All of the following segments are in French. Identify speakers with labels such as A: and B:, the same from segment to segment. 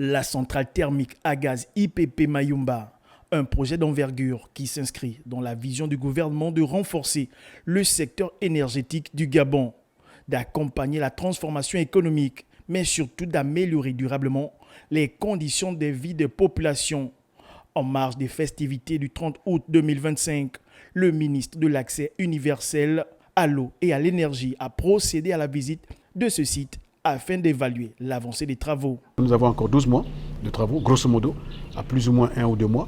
A: La centrale thermique à gaz IPP Mayumba, un projet d'envergure qui s'inscrit dans la vision du gouvernement de renforcer le secteur énergétique du Gabon, d'accompagner la transformation économique, mais surtout d'améliorer durablement les conditions de vie des populations. En marge des festivités du 30 août 2025, le ministre de l'Accès universel à l'eau et à l'énergie a procédé à la visite de ce site afin d'évaluer l'avancée des travaux.
B: Nous avons encore 12 mois de travaux, grosso modo, à plus ou moins 1 ou 2 mois.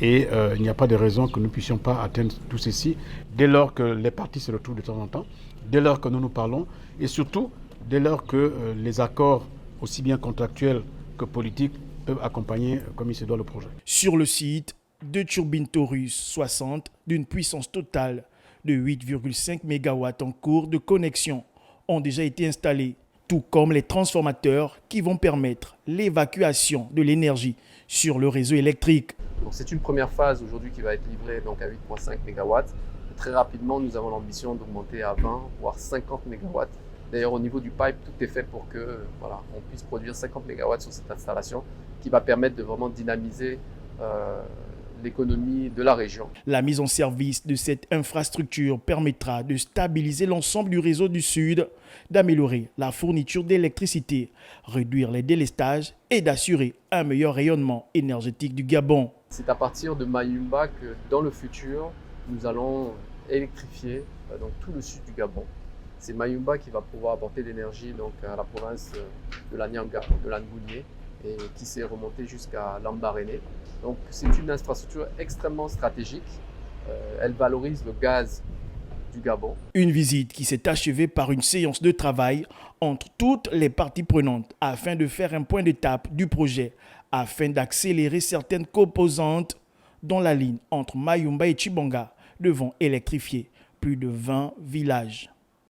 B: Et il n'y a pas de raison que nous ne puissions pas atteindre tout ceci dès lors que les parties se retrouvent de temps en temps, dès lors que nous nous parlons et surtout dès lors que les accords, aussi bien contractuels que politiques, peuvent accompagner comme il se doit le projet.
A: Sur le site, 2 turbines Taurus 60 d'une puissance totale de 8,5 MW en cours de connexion ont déjà été installées, tout comme les transformateurs qui vont permettre l'évacuation de l'énergie sur le réseau électrique.
C: C'est une première phase aujourd'hui qui va être livrée donc à 8,5 MW. Très rapidement, nous avons l'ambition d'augmenter à 20 voire 50 MW. D'ailleurs, au niveau du pipe, tout est fait pour que on puisse produire 50 MW sur cette installation qui va permettre de vraiment dynamiser l'économie de la région.
A: La mise en service de cette infrastructure permettra de stabiliser l'ensemble du réseau du Sud, d'améliorer la fourniture d'électricité, réduire les délestages et d'assurer un meilleur rayonnement énergétique du Gabon.
C: C'est à partir de Mayumba que dans le futur, nous allons électrifier donc tout le sud du Gabon. C'est Mayumba qui va pouvoir apporter l'énergie à la province de la Nyanga, de l'Angounié, et qui s'est remontée jusqu'à Lambaréné. Donc c'est une infrastructure extrêmement stratégique. Elle valorise le gaz du Gabon.
A: Une visite qui s'est achevée par une séance de travail entre toutes les parties prenantes afin de faire un point d'étape du projet, afin d'accélérer certaines composantes dont la ligne entre Mayumba et Tchibanga devant électrifier plus de 20 villages.